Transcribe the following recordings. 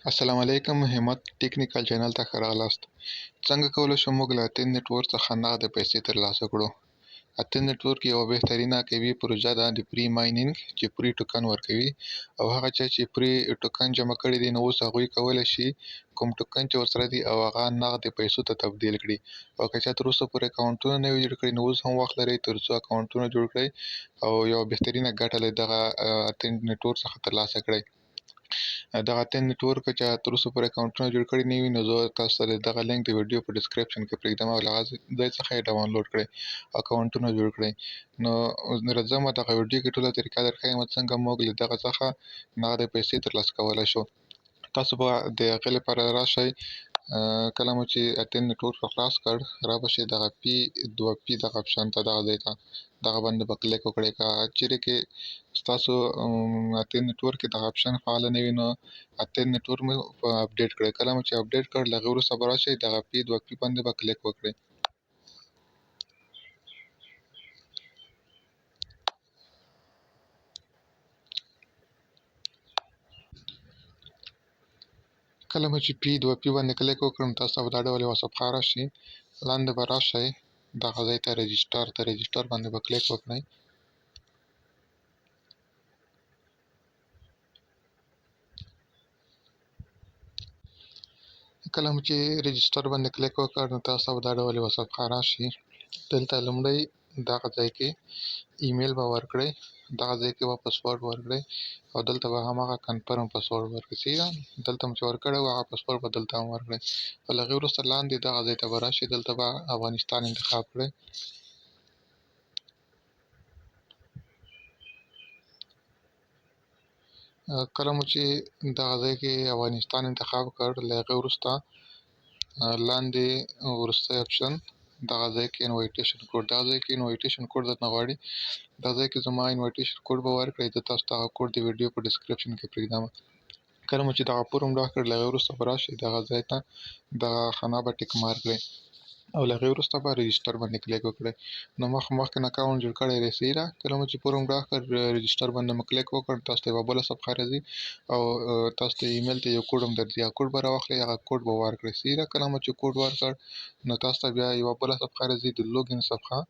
السلام علیکم همت ټیکنیکل چینل ته ښه راغلاست. څنګه کولی شو موږ له اتین نټورک څخه نغده پیسې ترلاسه کړو؟ اتین نټورک یوه بهترینه قوي پروژه ده د پري ماینینګ چې پري ټوکن ورکوي، او هغه چا چې پري ټوکن جمع کړي دي نو اوس هغوی کولی شي کوم ټوکن چې ورسره دي او هغه نغدې پیسو ته تبدیل کړي، او که چا تر اوسه پورې اکاونټونه نه وي جوړ کړي نو اوس هم وخت لري تر څو اکاونټونه جوړ کړئ او یوه بهترینه ګټه له دغه اتین نټورک څخه ترلاسه کړئ. دغه اتین نټورک چې تر اوسه پورې اکاونټونه جوړ کړي نه وي نو زه تاسو ته دغه لینک د ویډیو په ډسکرپشن کې پرېږدم او له هغه ځای څخه یې ډاونلوډ کړئ، اکاونټونه جوړ کړئ. نو راځم دغه ویډیو کې ټوله طریقه درښیم څنګه موږ له دغه څخه نغدې پیسې ترلاسه کولی شو. تاسو به د هغې لپاره راشئ، کله مو چې اتین نټورک خلاص کړ را به شئ دغه پي 2 پي دغه اپشن ته دغه ځای ته دغه باندې به کلیک وکړئ. که چیرې کې ستاسو اتین نټورک کې دغه اپشن فعاله نه وي نو اتین نټورک مو اپډیټ کړئ. کله مو چې اپډیټ کړ له هغې وروسته به راشئ دغه پي 2 پي باندې به کلیک وکړئ. کله مو چې پي 2 پي باندې کلیک وکړم تاسو ته به دا ډول یوه صفحه راشي، لاندې به راشئ دغه ځای ته رجسټر باندې به کلیک وکړئ. کله مو چې رجسټر باندې کلیک وکړ نو تاسو ته به دا ډول یوه صفحه راشي، دلته لومړی دغه ځای کې ایمیل به ورکړئ، دغه ځای کې به پاسورډ ورکړئ او دلته به هماغه کنفرم پاسورډ ورکړئ. صحیح ده، دلته مو چې ورکړی و هغه پاسورډ به دلته هم ورکړئ او له هغې وروسته لاندې دغه ځای ته به راشئ، دلته به افغانستان انتخاب کړئ. کله مو چې دغه ځای کې افغانستان انتخاب کړ له هغې وروسته لاندې وروستی اپشن دغه ځای کې انویټیشن کوډ، دغه ځای کې انویټیشن کوډ درنه غواړي، دغه ځای کې زما انویټیشن کوډ به ورکړئ. زه تاسو ته هغه کوډ د ویډیو په ډسکرپشن کې پرېږدم. کله مو چې دغه فورم ډک کړ له هغې وروسته به راشئ دغه ځای ته دغه خانه به ټیک مارک کړئ او له هغې وروسته به رجسټر باندې کلیک وکړئ. نو مخکې نه اکاونټ جوړ کړی دی، صحیح ده. کله مو چې فورم ډک کړ رجسټر باندې مو کلیک وکړ تاسو ته یوه بله صفحه راځي او تاسو ته ایمیل ته یو کوډ هم درځي، هغه کوډ به راواخلئ، هغه کوډ به ورکړئ. صحیح ده، کله مو چې کوډ ورکړ نو تاسو ته بیا یوه بله صفحه راځي د لوګین صفحه.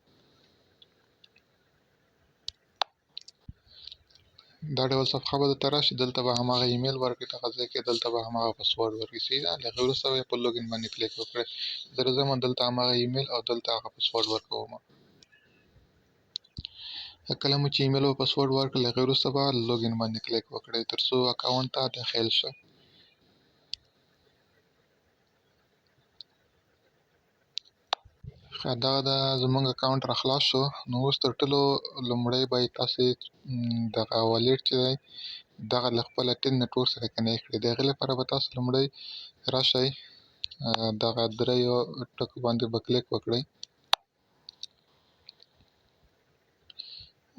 دا ډول صفحه به درته راشي، دلته به هماغه ایمیل ورکړئ، دغه ځای کې دلته به هماغه پاسورډ ورکړئ. صحیح ده، له هغې وروسته به په لوګین باندې کلیک وکړئ. زه راځم دلته هماغه ایمیل او دلته هغه پاسورډ ورکوم. کله مو چې ایمیل او پاسورډ ورکړل له هغې وروسته به لوګین باندې کلیک وکړئ تر څو اکاونټ ته داخل شئ. دغه د زموږ اکاونټ را خلاص شو. نو اوس تر ټولو لومړی باید تاسې دغه والېټ چې دی دغه له خپل اتین نټورک سره کنیکټ کړئ. د هغې لپاره به تاسو لومړی راشئ دغه دریو ټکو باندې به کلیک وکړئ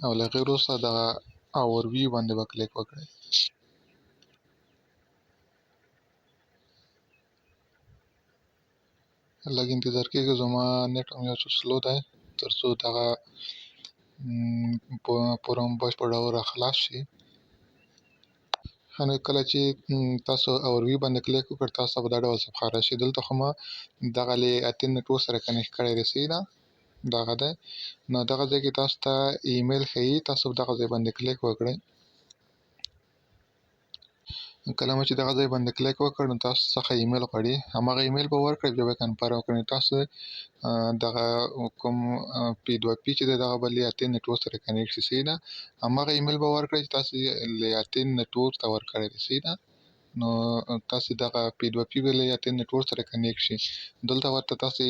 او له هغې وروسته دغه اورویو باندې به کلیک وکړئ. لږ انتظار کېږه، زما نیټ هم یو څه سلو دی تر څو دغه فورم بشپړ ډول را خلاص شي. نو کله چې تاسو اورویو باندې کلیک وکړ تاسو ته به دا ډول صفحه راشي. دلته خو ما دغه له اتین نټورک سره کنیکټ کړی دی، صحیح ده، دغه دی. نو دغه ځای کې تاسو ته ایمیل ښیي، تاسو دغه ځای باندې کلیک وکړئ. کله مو چې دغه ځای باندې کلیک وکړ نو تاسو څخه ایمیل غواړي، هماغه ایمیل به ورکړئ، بیا به یې کنفرم وکړئ. تاسو دغه کوم پي 2 پي چې دی دغه به له اتین نټورک سره کنیکټ شي، صحیح ده. هماغه ایمیل به ورکړئ چې تاسو له اتین نټورک ته ورکړی دی، صحیح ده. نو تاسو دغه پي 2 پي به له اتین نټورک سره کنیکټ شي. دلته ورته تاسو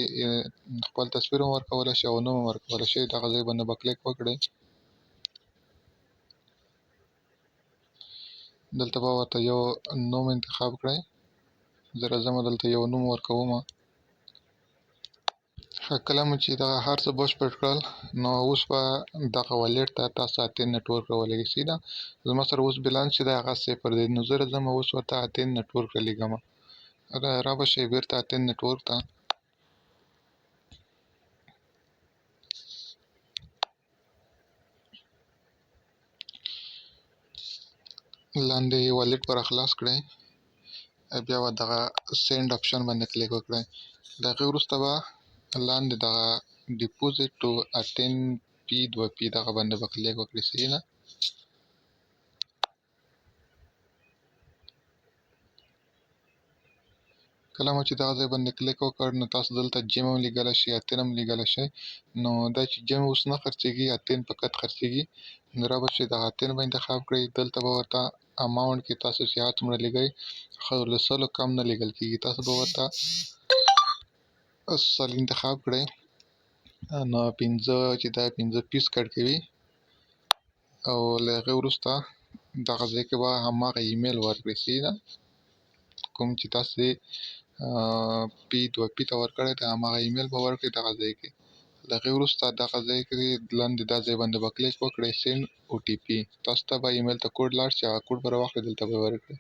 خپل تصویر هم ورکولی شئ او نوم هم ورکولی شئ. دغه ځای باندې به کلیک وکړئ، دلته به ورته یو نوم انتخاب کړئ. زه راځم دلته یو نوم ورکوم. کله مو چې دغه هر څه بشپړ کړل نو اوس به دغه والېټ ته تاسو اتین نټورک راولېږئ، صحیح ده. زما سره اوس بیلانس چې دی هغه صفر دی، نو زه راځم اوس ورته اتین نټورک رالیږم. را به شئ بېرته اتین نټورک ته. لاندې والېټ به را خلاص کړئ بیا به دغه سینډ آپشن باندې کلیک وکړئ. د هغې وروسته به لاندې دغه ډیپوزیټ ټو اټین پی 2 پی دغه باندې به کلیک وکړئ. صحیح ده. کله مو چې دغه ځای باندې کلیک وکړ نو تاسو دلته جیم هم لیږلی شئ، اتین هم لیږلی شئ. نو دا چې جیم اوس نه خرڅېږي، اتین فقط خرڅېږي، نو را به شئ دغه اتین به انتخاب کړئ. دلته به ورته اماونټ کې تاسو چې هر څومره لیږئ خو له سلو کم نه لیږل کېږي. تاسو به ورته سل انتخاب کړئ. نو پنځه چې دا 15 پیس کټ کوي او له هغې وروسته دغه ځای کې به هماغه ایمیل ورکړئ. صحیح ده. کوم چې تاسې پی 2 پی ته ورکړی دی هماغه ایمیل به ورکړئ دغه ځای کې. له هغې وروسته دغه ځای کې لاندې دا ځای باندې به کلیک وکړئ سینډ او ټي پي. تاسو ته به ایمیل ته کوډ لاړ شي، هغه کوډ به راواخلئ دلته به یې ورکړئ.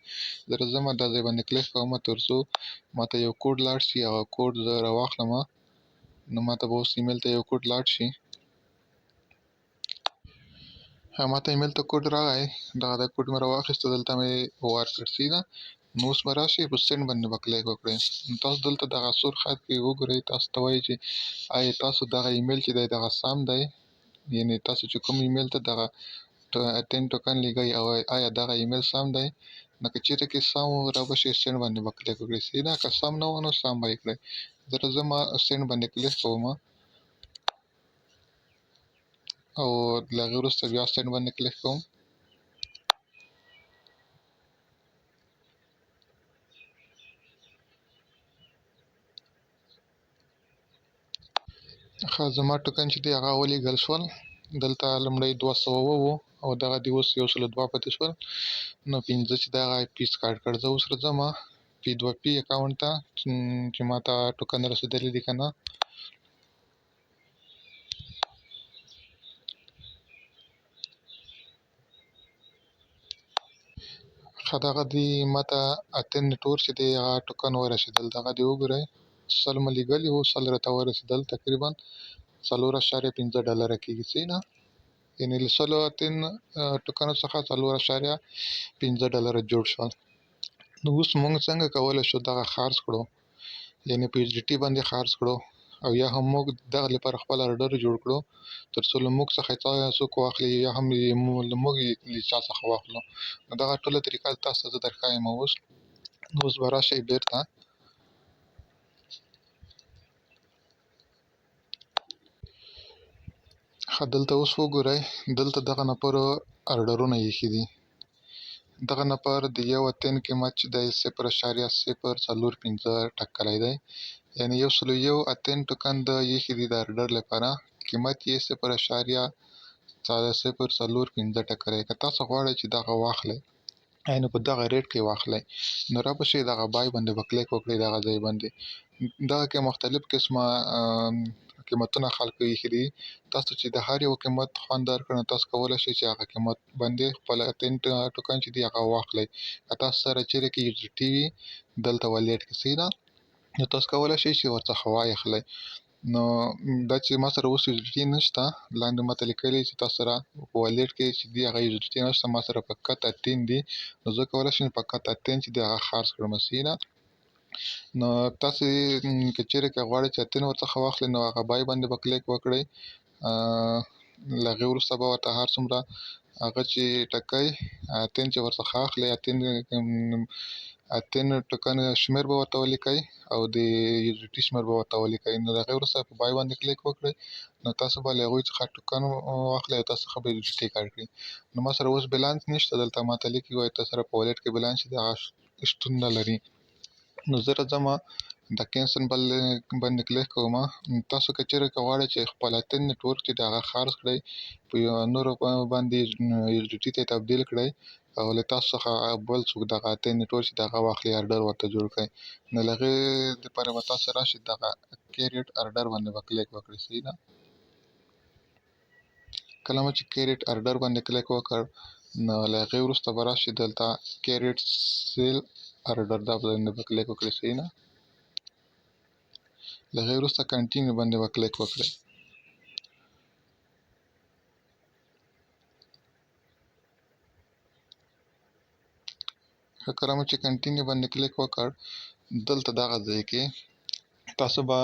زه راځم دا ځای باندې کلیک کوم تر څو ماته یو کوډ لاړ شي، هغه کوډ زه راواخلم. نو ماته به اوس ایمیل ته یو کوډ لاړ شي. ماته ایمیل ته کوډ راغی، دغه کوډ مې راواخیسته، دلته مې ورکړ. صحیح ده. نو اوس به راشئ په سینډ باندې به کلیک وکړئ. نو تاسو دلته دغه سور خط کې وګورئ، تاسو ته وایي چې آیا تاسو دغه ایمیل چې دی دغه سم دی، یعنې تاسو چې کوم ایمیل ته دغه 10 ټوکن لیږئ او آیا دغه ایمیل سم دی. نو که چېرې کې سم و را به شئ سینډ باندې به کلیک وکړئ. صحیح ده. که سم نه و نو سم به یې کړئ. زه راځم سینډ باندې کلیک کوم او له هغې وروسته بیا سینډ باندې کلیک کوم. ښه زما ټوکن چې دی هغه ولیږل شول. دلته لومړی 200 وو او دغه دې اوس 102 پاتې شول. نو 15 چې دغه پیس کاټ کړ. زه اوس راځم پی 2 پی اکاونټ ته چې ماته ټوکن رسېدلی دي که نه. ښه دغه دې ماته اتین نټورک چې دی هغه ټوکن ورسېدل. دغه دې وګورئ 100 مې لیږلي وو، 100 راته ورسېدل، تقریبا $4.5 کېږي. صحیح ده. یعنې له 100 اتین ټوکنو څخه $4.5 جوړ شول. نو اوس موږ څنګه کولی شو دغه خرڅ کړو، یعنې په یو ډي ټي باندې خرڅ کړو او یا هم موږ دغه لپاره خپل آرډر جوړ کړو تر څو له موږ څخه څوک واخلي یا هم له موږ له چا څخه واخلو. نو دغه ټوله طریقه تاسو ته زه درښایم اوس. اوس به راشئ بېرته ښه دلته اوس وګورئ، دلته دغه نفرو آرډرونه ایښي دي. دغه نفر د یو اتین قیمت چې دی 0.045 ټاکلی دی، یعنې 101 اتین ټوکن د ایښي دي د آرډر لپاره، قیمت یې 0.045 ټاکلی. که تاسو غواړئ چې دغه واخلئ نو په دغه ریټ کې واخلئ، نو را به شئ دغه بای باندې به کلیک وکړئ. دغه ځای باندې دغه کې مختلف قسمه قیمتونه خلکو ایښي دي. تاسو چې د هر یو قیمت خوند درکړ نو تاسو کولی شئ چې هغه قیمت باندې خپل اتین ټوکن چې دی هغه واخلئ. که تاسو سره چیرې کې یو ټي وي دلته ولیډ کې. صحیح ده. نو تاسو کولی شئ چې ورڅخه واخلئ. نو دا چې ما سره اوس یو ټي نشته، لاندې ماته لیکلي چې تاسو سره په والیډ کې چې دی هغه یو ټي نشته، ما سره فقط اتین دي. نو زه کولی شم فقط اتین چې دی هغه خرڅ کړم. صحیح ده. نو تاسې که چیرې که غواړئ چې اتین ورڅخه واخلئ نو هغه بای باندې به کلیک وکړئ. له هغې وروسته به ورته هر څومره هغه چې ټکئ اتین چې ورڅخه اخلئ اتین ټوکن شمېر به ورته ولیکئ او د یو ټي شمېر به ورته ولیکئ. نو د هغې وروسته په بای باندې کلیک وکړئ. نو تاسو به له هغوی څخه ټوکن واخلئ او تاسو څخه به یو ټي کاټ کړي. نو ما سره اوس بیلانس نشته، دلته ماته لیکي وایي تاسو سره په والیډ کې بیلانس چې دی هغه شتون نه لري. نو زه راځم د کینسل باندې کلیک کوم. تاسو که چیرې که غواړئ چې خپل اتین نټورک چې دی هغه خرڅ کړئ په نورو باندې یو ټي ته تبدیل کړئ او له تاسو څخه بل څوک دغه اتین نټورک چې دی هغه واخلي، آرډر ورته جوړ کړئ. نو له هغې دپاره به تاسو راشئ دغه کریټ آرډر باندې به کلیک وکړئ. صحیح ده. کله مو چې کریټ آرډر باندې کلیک وکړ نو له هغې وروسته به راشئ دلته کریټ سیل آرډر دا باندې به کلیک وکړئ. صحیح ده. له هغې وروسته کنټینیو باندې به کلیک وکړئ. کله مو چې کنټینیو باندې کلیک وکړ، دلته دغه ځای کې تاسو به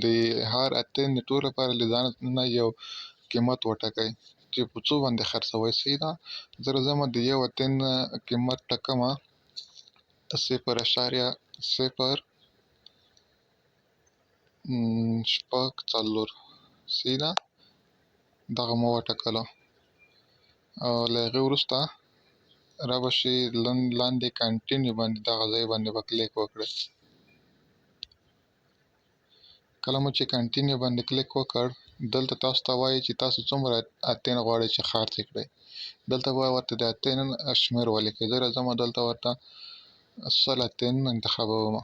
د هر اته نیټورک لپاره له ځان نه یو قیمت وټاکئ چې په څو باندې خرڅوئ. صحیح ده. زه راځم د یو اته قیمت ټاکمه 0.064. صحیح ده. دغه مو وټاکله او له هغې وروسته رابه شئ لاندې کنټینیو باندې دغه ځای باندې به کلیک وکړئ. کله مو چې کنټینیو باندې کلیک وکړ، دلته تاسو ته وایي چې تاسو څومره اتین غواړئ چې خرڅ کړئ. دلته به ورته د اتین شمېر ولیکئ. زه راځم دلته ورته 100 اتین انتخابوم.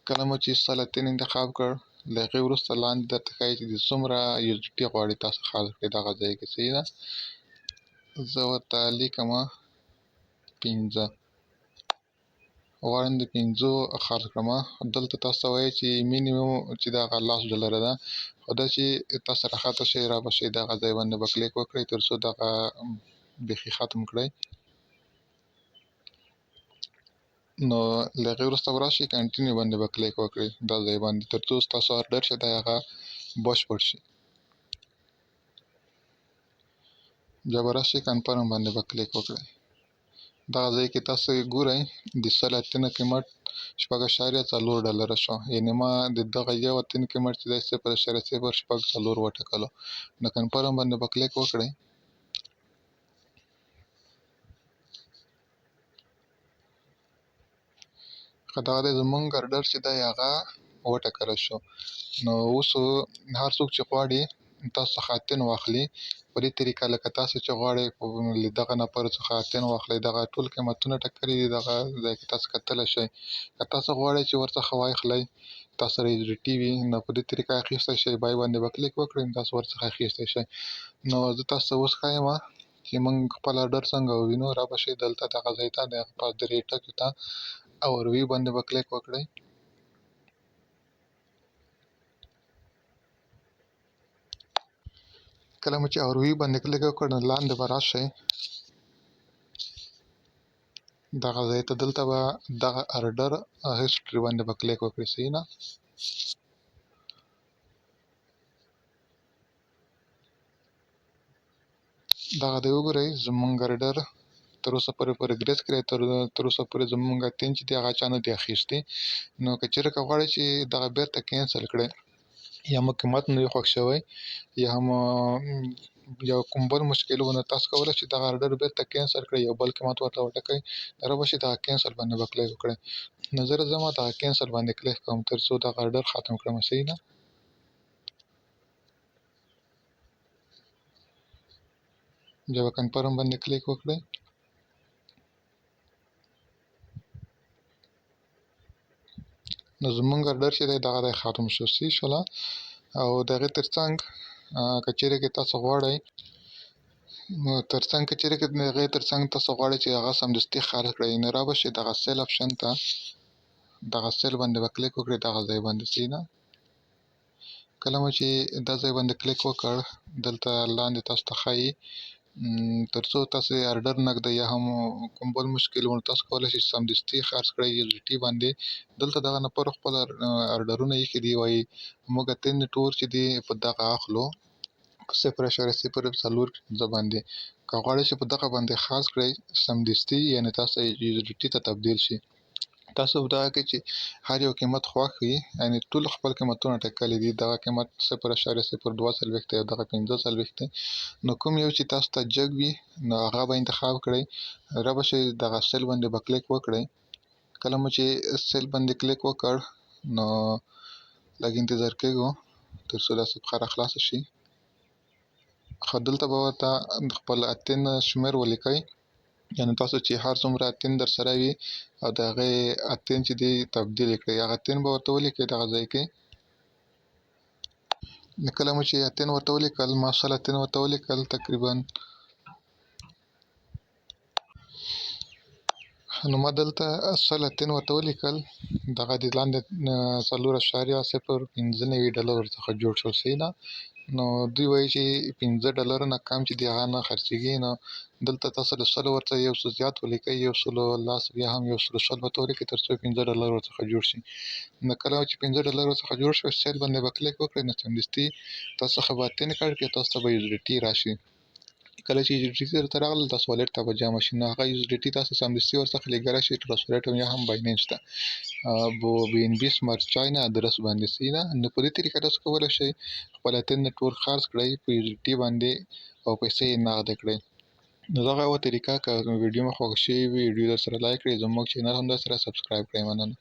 کله مو چې 100 اتین انتخاب کړ، له هغې وروسته لاندې درته ښایي چې د څومره USDT غواړئ تاسو خرڅ کړئ دغه ځای کې. صحیح ده. زه ورته لیکمه 15 غواړم د 15 خرڅ کړمه. دلته تاسو ته وایي چې مینیمم چې دغه $10 ده، خو دا چې تاسو راښکته شئ رابه شئ دغه ځای باندې به کلیک وکړئ تر څو دغه بیخي ختم کړئ. نو له هغې وروسته به راشئ کنټینیو باندې به کلیک وکړئ دا ځای باندې تر څو ستاسو آرډر چې دی هغه بشپړ شي. بیا به راشئ کنفرم باندې به کلیک وکړئ. دغه ځای کې تاسو ګورئ د 100 اتین قیمت $4.4 شو، یعنې ما د دغه یو اتین قیمت چې دی 0.064 وټاکلو. نو کنفرم باندې به کلیک وکړئ. دغه دی زمونږ آرډر چې دی هغه وټاکلی شو. نو اوس هر څوک چې غواړي تاسو څخه اتین واخلي په دې طریقه لکه تاسو چې غواړئ له دغه نفرو څخه اتین واخلئ. دغه ټول قیمتونه ټاکلي دي دغه ځای کې تاسو کتلی شئ. که تاسو غواړئ چې ورڅخه واخلئ تاسو سره USDT وي نو په دې طریقه اخیستی شئ. بای باندې به کلیک وکړئ نو تاسو ورڅخه اخیستی شئ. نو زه تاسو ته اوس ښایم چې موږ خپل آرډر څنګه ووینو. رابه شئ دلته دغه ځای ته په درې ټکو ته او روي باندې به کلیک وکړئ. کله مو چې روي باندې کلیک وکړ نو لاندې به راشئ دغه ځای ته. دلته به دغه آرډر هسټري باندې به کلیک وکړئ. صحیح نه. دغه دی وګورئ زمونږ آرډر تر اوسه پورې پروګرس کړی. تر اوسه پورې زمونږ اتین چې دی هغه چا نه دی اخیستی. نو که چېرې که غواړئ چې دغه بیرته کینسل کړئ یا مو قیمت نه وي خوښ شوی یا هم یو کوم بل مشکل و، نو تاسو کولی شئ دغه آرډر بیرته کینسل کړئ، یو بل قیمت ورته وټاکئ. رابه شئ دغه کینسل باندې به کلیک وکړئ. نو زه راځم دغه کینسل باندې کلیک کوم تر څو دغه آرډر ختم کړم. صحیح ده. بیا به کنفرم باندې کلیک وکړئ. نو زمونږ آرډر چې دی دغه دی ختم شو. صحیح شوله. او د هغې تر څنګ که چېرې کې تاسو غواړئ تاسو غواړئ چې هغه سمدستي خرڅ کړئ نو رابه شئ دغه سیل آپشن ته دغه سیل باندې به کلیک وکړئ دغه ځای باندې. صحیح ده. کله مو چې دا ځای باندې کلیک وکړ دلته لاندې تاسو ته ښایي تر څو تاسو آرډر نږدې یا هم کوم بل مشکل و نو تاسو کولی شئ سمدستي خرڅ کړئ USDT باندې. دلته دغه نفرو خپل آرډرونه ایښي دي، وایي موږ اتین ټور چې دی په دغه اخلو 0.004 باندې. که غواړئ چې په دغه باندې خرڅ کړئ سمدستي یعنې تاسو USDT ته تبدیل شي. تاسو په دغه کې چې هر یو قیمت خوښ وي یعنې ټول خپل قیمتونه ټاکلي دي. دغه قیمت 0.042 دی او دغه 15 دی. نو کوم یو چې تاسو ته جګ وي نو هغه به انتخاب کړئ. رابه شئ دغه سیل باندې به کلیک وکړئ. کله مو چې سیل باندې کلیک وکړ نو لږ انتظار کېږو تر څو دا صفحه راخلاصه شي. خو دلته به ورته خپل اتین شمېر ولیکئ، یعنې تاسو چې هر څومره اتین در سره وي او د هغې اتین چې دی تبدیل یې کړئ. هغه اتین به ورته ولیکئ دغه ځای کې. کله مو چې اتین ورته ولیکل، ما 100 اتین ورته ولیکل تقریبا، نو ما دلته 100 اتین ورته ولیکل. دغه د لاندې $4.015 ورڅخه جوړ شو. صحیح ده. نو دوی وایي چې $15 نه کم چې دی هغه نه خرڅېږي. نو دلته تاسو له 100 ورته یو څه زیات ولیکئ، 110 بیا هم 110 ورته ولیکئ تر څو $15 ورڅخه جوړ شي. نو کله چې $15 ورڅخه جوړ شو سیل باندې به کلیک وکړئ نو سمدستي تاسو څخه به 3 کارت کې تاسو ته به USDT راشي. کله چې USDT درته راغله تاسو والټ ته به جمع شي، نو هغه USDT تاسو سمدستي ورڅخه لیږلی شئ ټرانسفر ریټ یا هم بایننس ته BNB سمارټ چاین ادرس باندې. صحیح ده. نو په دې طریقه تاسو کولی شئ خپل تین نیټورک خرڅ کړئ په USDT باندې او پیسې یې نغده کړئ. نو دغه یوه طریقه که ویډیو مو خوښه شوې وي ویډیو درسره لایک کړئ، زموږ چینل هم درسره سبسکرایب کړئ. مننه.